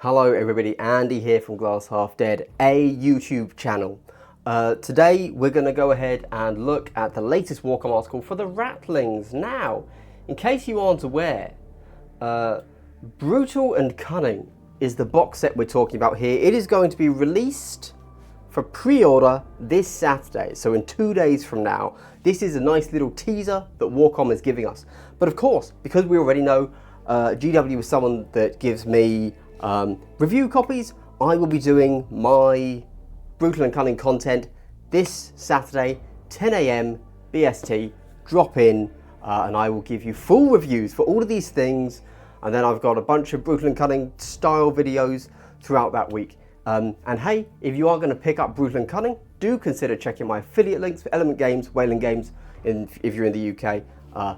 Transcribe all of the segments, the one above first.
Hello everybody, Andy here from Glass Half Dead, a YouTube channel. Today we're going to go ahead and look at the latest Warhammer article for the Rattlings. Now, in case you aren't aware, Brutal and Cunning is the box set we're talking about here. It is going to be released for pre-order this Saturday, so in 2 days from now. This is a nice little teaser that Warcom is giving us. But of course, because we already know GW is someone that gives me review copies, I will be doing my Brutal and Cunning content this Saturday, 10 AM BST, drop in, and I will give you full reviews for all of these things. And then I've got a bunch of Brutal and Cunning style videos throughout that week. And hey, if you are going to pick up Brutal and Cunning, do consider checking my affiliate links for Element Games, Whaling Games, if you're in the UK,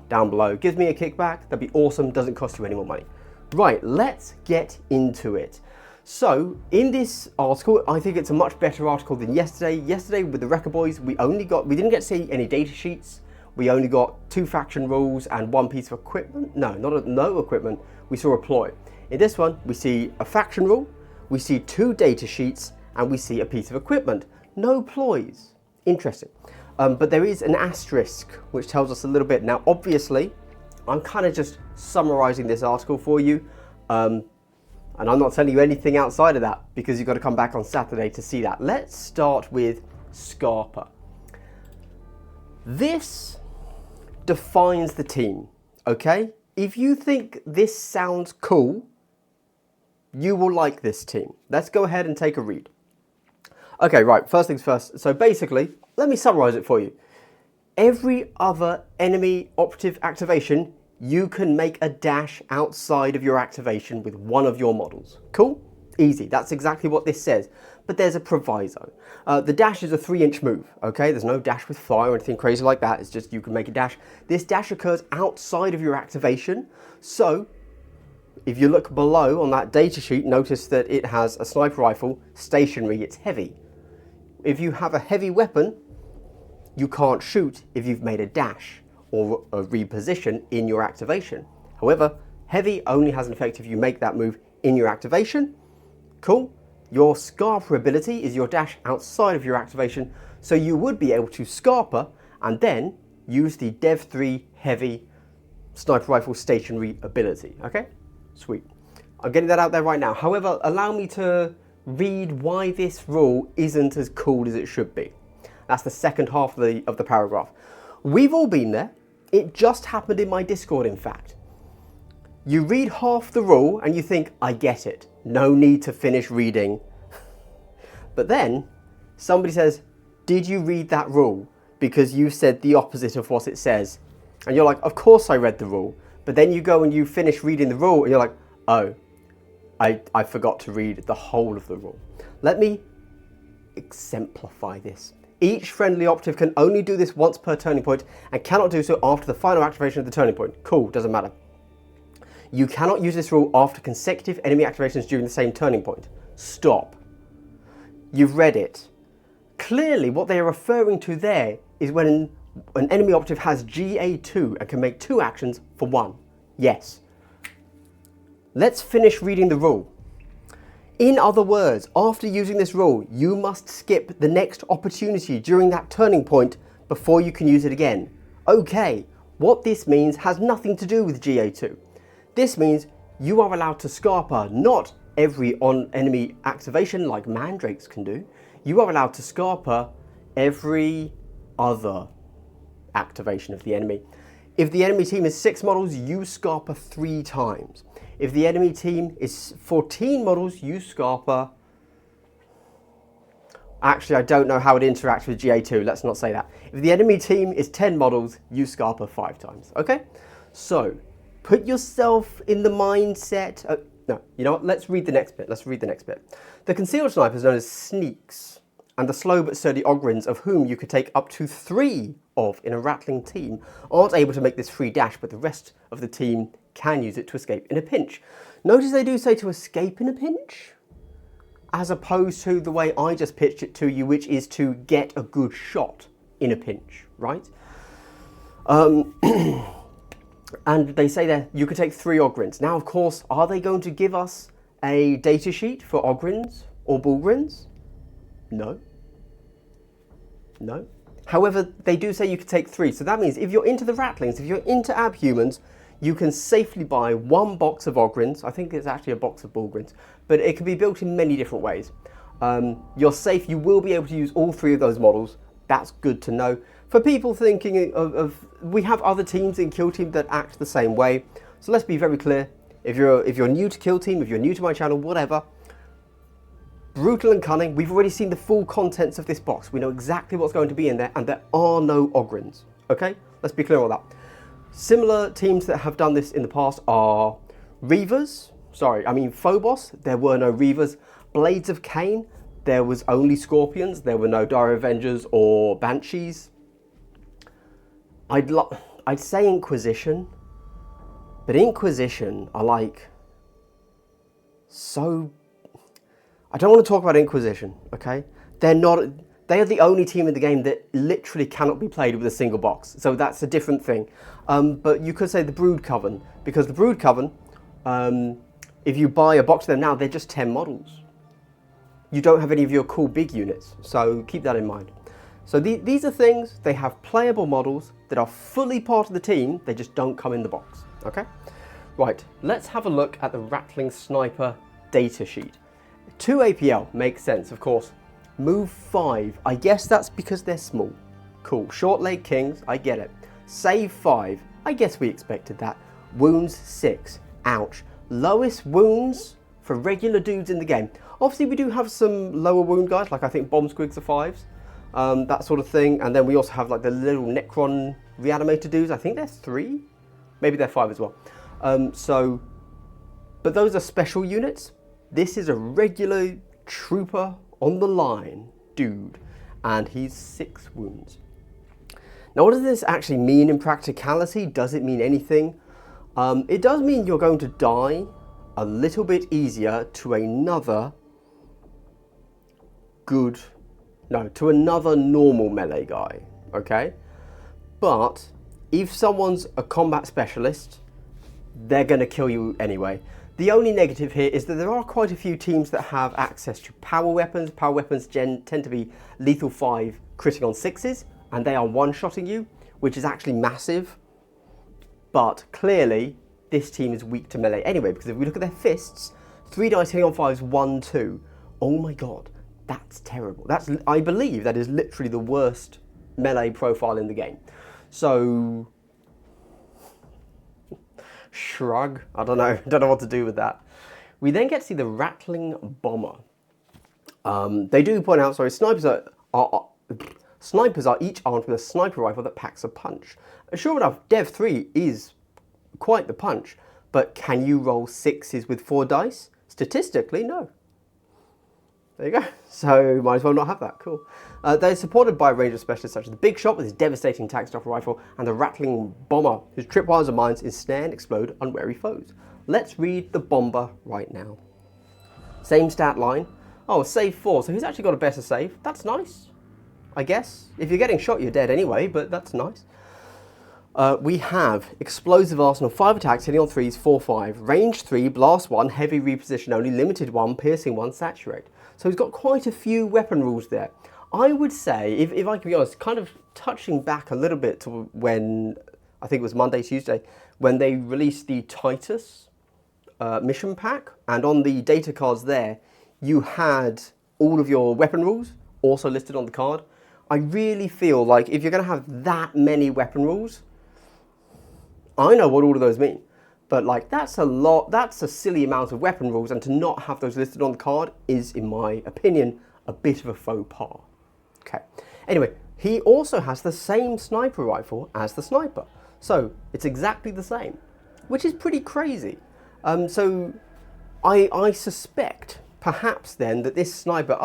down below. Gives me a kickback, that'd be awesome, doesn't cost you any more money. Right, let's get into it. So, in this article, I think it's a much better article than yesterday. Yesterday, with the Wrecker Boys, we didn't get to see any data sheets. We only got 2 faction rules and 1 piece of equipment. No equipment. We saw a ploy. In this one, we see a faction rule, we see 2 data sheets, and we see a piece of equipment. No ploys. Interesting. But there is an asterisk, which tells us a little bit. Now, obviously, I'm kind of just summarizing this article for you, and I'm not telling you anything outside of that because you've got to come back on Saturday to see that. Let's start with Scarper. This defines the team, okay? If you think this sounds cool, you will like this team. Let's go ahead and take a read. Okay, right, first things first. So basically, let me summarize it for you. Every other enemy operative activation, you can make a dash outside of your activation with one of your models. Cool? Easy. That's exactly what this says. But there's a proviso. The dash is a 3-inch move, okay? There's no dash with fly or anything crazy like that. It's just you can make a dash. This dash occurs outside of your activation. So, if you look below on that data sheet, notice that it has a sniper rifle, stationary, it's heavy. If you have a heavy weapon, you can't shoot if you've made a dash or a reposition in your activation. However, heavy only has an effect if you make that move in your activation. Cool. Your scarper ability is your dash outside of your activation, so you would be able to scarper and then use the Dev 3 heavy sniper rifle stationary ability. Okay? Sweet. I'm getting that out there right now. However, allow me to read why this rule isn't as cool as it should be. That's the second half of the paragraph. We've all been there. It just happened in my Discord, in fact. You read half the rule and you think, I get it. No need to finish reading. But then somebody says, did you read that rule? Because you said the opposite of what it says. And you're like, of course I read the rule. But then you go and you finish reading the rule and you're like, oh, I forgot to read the whole of the rule. Let me exemplify this. Each friendly operative can only do this once per turning point and cannot do so after the final activation of the turning point. Cool, doesn't matter. You cannot use this rule after consecutive enemy activations during the same turning point. Stop. You've read it. Clearly what they are referring to there is when an enemy operative has GA2 and can make 2 actions for 1. Yes. Let's finish reading the rule. In other words, after using this rule, you must skip the next opportunity during that turning point before you can use it again. Okay, what this means has nothing to do with GA2. This means you are allowed to scarper not every on-enemy activation like mandrakes can do. You are allowed to scarper every other activation of the enemy. If the enemy team is 6 models, you scarper 3 times. If the enemy team is 14 models, you scarper... Actually, I don't know how it interacts with GA2, let's not say that. If the enemy team is 10 models, you scarper 5 times, okay? So, put yourself in the mindset... no, you know what, let's read the next bit, The concealed snipers known as sneaks, and the slow but sturdy ogrins, of whom you could take up to 3 of in a Rattling team, aren't able to make this free dash, but the rest of the team can use it to escape in a pinch. Notice they do say to escape in a pinch, as opposed to the way I just pitched it to you, which is to get a good shot in a pinch, right? And they say that you could take 3 Ogrins. Now, of course, are they going to give us a data sheet for Ogryns or Bullgryns? No. No. However, they do say you can take 3. So that means if you're into the Rattlings, if you're into Abhumans, you can safely buy 1 box of Ogryns. I think it's actually a box of Bullgryns, but it can be built in many different ways. You're safe. You will be able to use all 3 of those models. That's good to know. For people thinking we have other teams in Kill Team that act the same way. So let's be very clear. If you're new to Kill Team, if you're new to my channel, whatever, Brutal and Cunning, we've already seen the full contents of this box. We know exactly what's going to be in there, and there are no Ogryns. Okay? Let's be clear on that. Similar teams that have done this in the past are Reavers. Phobos. There were no Reavers. Blades of Cain. There was only Scorpions. There were no Dire Avengers or Banshees. I'd say Inquisition, but Inquisition are like so. I don't want to talk about Inquisition, okay? They are the only team in the game that literally cannot be played with a single box. So that's a different thing. But you could say the Brood Coven, because the Brood Coven, if you buy a box of them now, they're just 10 models. You don't have any of your cool big units, so keep that in mind. So these are things, they have playable models that are fully part of the team, they just don't come in the box, okay? Right, let's have a look at the Rattling Sniper data sheet. 2 APL makes sense, of course. Move 5, I guess that's because they're small. Cool, short leg kings, I get it. Save 5, I guess we expected that. Wounds 6, ouch. Lowest wounds for regular dudes in the game. Obviously we do have some lower wound guys, like I think Bomb Squigs are 5s, that sort of thing. And then we also have like the little Necron reanimator dudes, I think they're 3? Maybe they're 5 as well. But those are special units. This is a regular trooper on the line dude, and he's 6 wounds. Now what does this actually mean in practicality? Does it mean anything? It does mean you're going to die a little bit easier to another normal melee guy, okay? But if someone's a combat specialist, they're going to kill you anyway. The only negative here is that there are quite a few teams that have access to power weapons. Power weapons tend to be lethal 5 critting on 6s, and they are one-shotting you, which is actually massive. But clearly, this team is weak to melee anyway, because if we look at their fists, 3 dice hitting on 5s, 1, 2. Oh my god, that's terrible. I believe that is literally the worst melee profile in the game. So shrug. I don't know what to do with that. We then get to see the Rattling Bomber. They do point out, snipers are each armed with a sniper rifle that packs a punch. Sure enough, Dev 3 is quite the punch, but can you roll 6s with 4 dice? Statistically, no. There you go. So might as well not have that. Cool. They're supported by a range of specialists such as the Big Shot with his devastating tac stopper rifle and the Rattling Bomber, whose tripwires and mines ensnare and explode unwary foes. Let's read the Bomber right now. Same stat line. Oh, save 4, so he's actually got a better save. That's nice, I guess. If you're getting shot, you're dead anyway, but that's nice. We have Explosive Arsenal, 5 attacks, hitting on 3s, 4-5. Range 3, Blast 1, Heavy Reposition only, Limited 1, Piercing 1, Saturate. So he's got quite a few weapon rules there. I would say, if I can be honest, kind of touching back a little bit to when, I think it was Monday, Tuesday, when they released the Titus mission pack, and on the data cards there, you had all of your weapon rules also listed on the card. I really feel like if you're going to have that many weapon rules, I know what all of those mean, but like that's a lot, that's a silly amount of weapon rules, and to not have those listed on the card is, in my opinion, a bit of a faux pas. Okay, anyway, he also has the same sniper rifle as the sniper, so it's exactly the same, which is pretty crazy. So I suspect perhaps then that this sniper,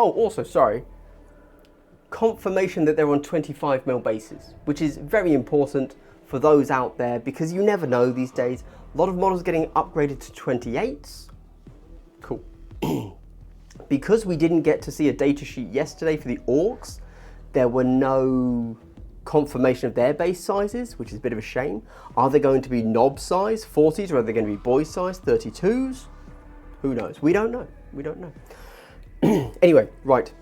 confirmation that they're on 25mm bases, which is very important for those out there, because you never know these days. A lot of models getting upgraded to 28s. Cool. Because we didn't get to see a data sheet yesterday for the Orcs, there were no confirmation of their base sizes, which is a bit of a shame. Are they going to be knob size 40s, or are they going to be boy size 32s? Who knows? We don't know. We don't know. Anyway, right.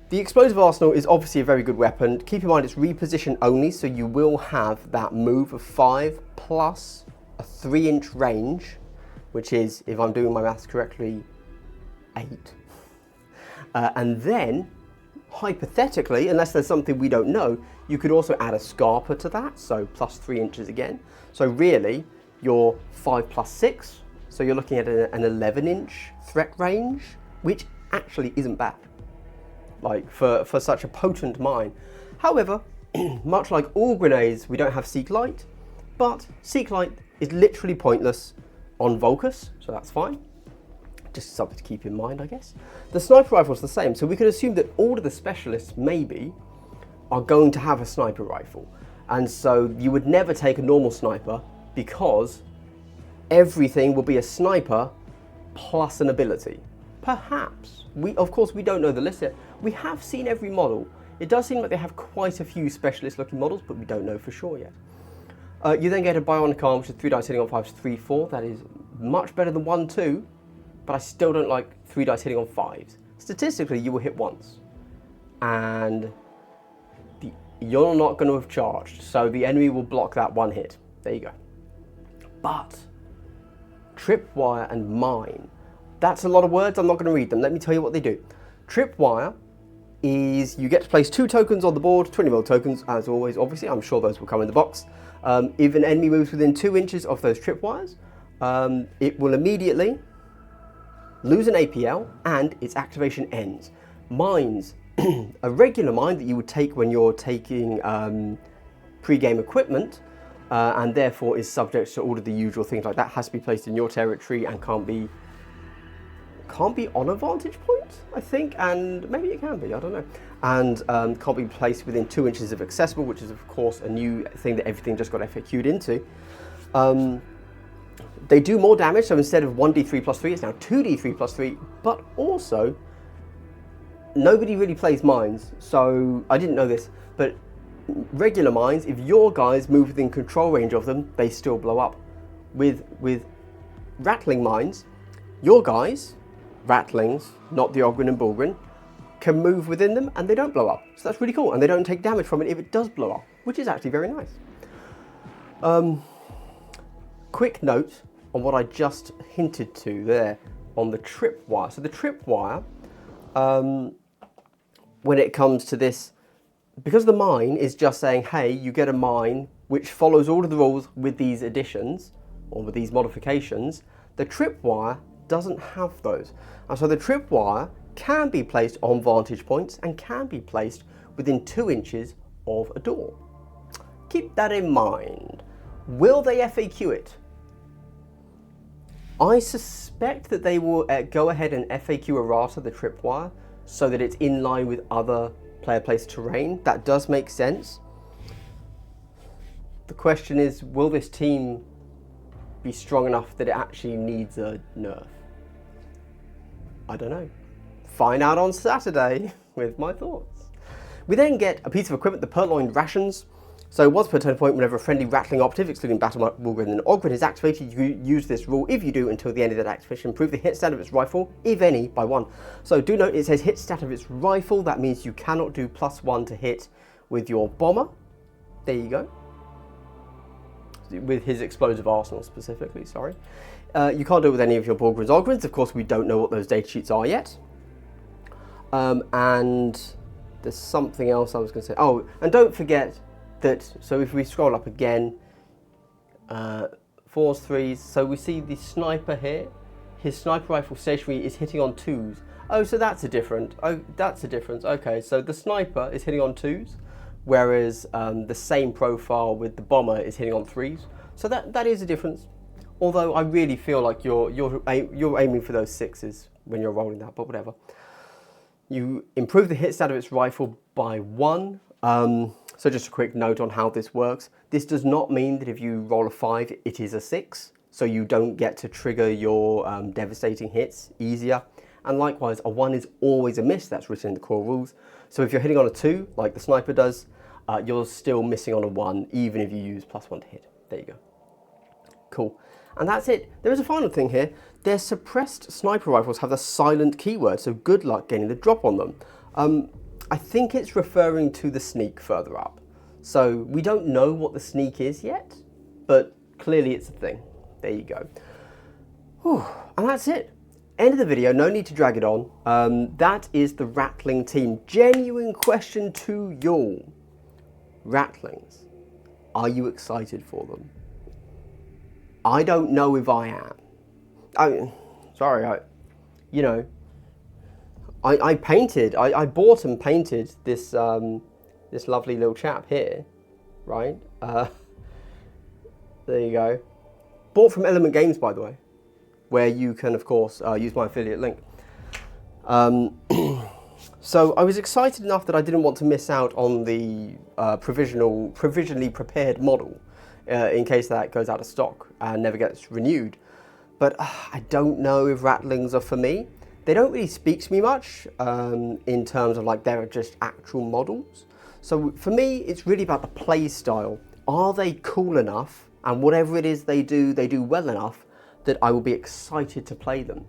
The explosive arsenal is obviously a very good weapon. Keep in mind it's reposition only, so you will have that move of 5 plus a 3-inch range, which is, if I'm doing my maths correctly, 8. And then, hypothetically, unless there's something we don't know, you could also add a scarper to that, so plus 3 inches again. So really, you're 5 plus 6, so you're looking at an 11-inch threat range, which actually isn't bad, like for such a potent mine. However, much like all grenades, we don't have Seek Light, but Seek Light is literally pointless on Vulcus, so that's fine. Just something to keep in mind, I guess. The sniper rifle is the same, so we could assume that all of the specialists, maybe, are going to have a sniper rifle. And so you would never take a normal sniper, because everything will be a sniper plus an ability. Perhaps. Of course, we don't know the list yet. We have seen every model. It does seem like they have quite a few specialist-looking models, but we don't know for sure yet. You then get a bionic arm, which is 3 dice hitting on 5s, 3-4. That is much better than 1-2, but I still don't like 3 dice hitting on 5s. Statistically, you will hit once, and you're not going to have charged, so the enemy will block that one hit. There you go. But tripwire and mine, that's a lot of words. I'm not going to read them. Let me tell you what they do. Tripwire is you get to place 2 tokens on the board, 20mm tokens, as always, obviously. I'm sure those will come in the box. If an enemy moves within 2 inches of those tripwires, it will immediately lose an APL and its activation ends. Mines, a regular mine that you would take when you're taking pre-game equipment, and therefore is subject to all of the usual things like that, has to be placed in your territory and can't be on a vantage point, I think, and maybe it can be, I don't know. And can't be placed within 2 inches of accessible, which is of course a new thing that everything just got FAQ'd into. They do more damage, so instead of 1d3 plus 3, it's now 2d3 plus 3, but also, nobody really plays mines, so I didn't know this, but regular mines, if your guys move within control range of them, they still blow up. With rattling mines, your guys, rattlings, not the Ogren and Bulgren, can move within them and they don't blow up. So that's really cool, and they don't take damage from it if it does blow up, which is actually very nice. Quick note on what I just hinted to there on the tripwire. So the tripwire, when it comes to this, because the mine is just saying, hey, you get a mine which follows all of the rules with these additions, or with these modifications, the tripwire doesn't have those. And so the tripwire can be placed on vantage points and can be placed within 2 inches of a door. Keep that in mind. Will they FAQ it? I suspect that they will go ahead and FAQ errata the tripwire so that it's in line with other player placed terrain. That does make sense. The question is, will this team be strong enough that it actually needs a nerf? I don't know. Find out on Saturday with my thoughts. We then get a piece of equipment, the Purloined rations. So once per turn point, whenever a friendly rattling operative, excluding Battle Bulgren and Ogren, is activated, you use this rule. If you do, until the end of that activation, improve the hit stat of its rifle, if any, by 1. So do note it says hit stat of its rifle. That means you cannot do +1 to hit with your bomber. There you go. With his explosive arsenal specifically, sorry. You can't do it with any of your Bulgrens Ogrens. Of course, we don't know what those data sheets are yet. And there's something else I was going to say. Oh, and don't forget that, so if we scroll up again, 4s, 3s, so we see the sniper here. His sniper rifle stationary is hitting on 2s. Oh, so that's a difference. Okay, so the sniper is hitting on 2s, whereas the same profile with the bomber is hitting on 3s. So that is a difference. Although I really feel like you're aiming for those 6s when you're rolling that, but whatever. You improve the hit stat of its rifle by 1. So just a quick note on how this works. This does not mean that if you roll a 5, it is a 6. So you don't get to trigger your devastating hits easier. And likewise, a 1 is always a miss. That's written in the core rules. So if you're hitting on a 2, like the sniper does, you're still missing on a 1, even if you use +1 to hit. There you go. Cool. And that's it. There is a final thing here. Their suppressed sniper rifles have the silent keyword, so good luck getting the drop on them. I think it's referring to the sneak further up. So we don't know what the sneak is yet, but clearly it's a thing. There you go. Whew. And that's it. End of the video, no need to drag it on. That is the Rattling team. Genuine question to y'all. Rattlings, are you excited for them? I don't know if I am. I bought and painted this this lovely little chap here, right? There you go. Bought from Element Games, by the way, where you can, of course, use my affiliate link. So I was excited enough that I didn't want to miss out on the provisionally prepared model in case that goes out of stock and never gets renewed. But I don't know if Rattlings are for me. They don't really speak to me much in terms of like they're just actual models. So for me, it's really about the play style. Are they cool enough, and whatever it is they do well enough that I will be excited to play them.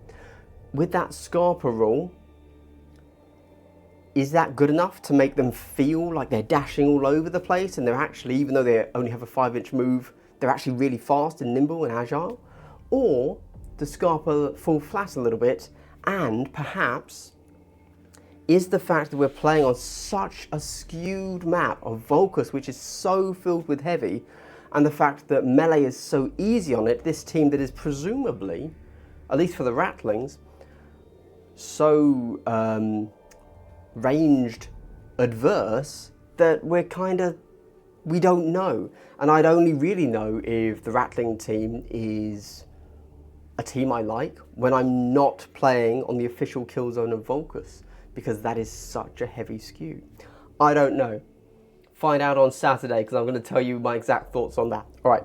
With that scarper rule, is that good enough to make them feel like they're dashing all over the place and they're actually, even though they only have a 5-inch move, they're actually really fast and nimble and agile? Or does scarper fall flat a little bit, and perhaps is the fact that we're playing on such a skewed map of Vulcus, which is so filled with heavy, and the fact that melee is so easy on it, this team that is presumably, at least for the Rattlings, so ranged adverse that we don't know. And I'd only really know if the Rattling team is a team I like when I'm not playing on the official kill zone of Vulcus, because that is such a heavy skew. I don't know. Find out on Saturday, because I'm going to tell you my exact thoughts on that. All right,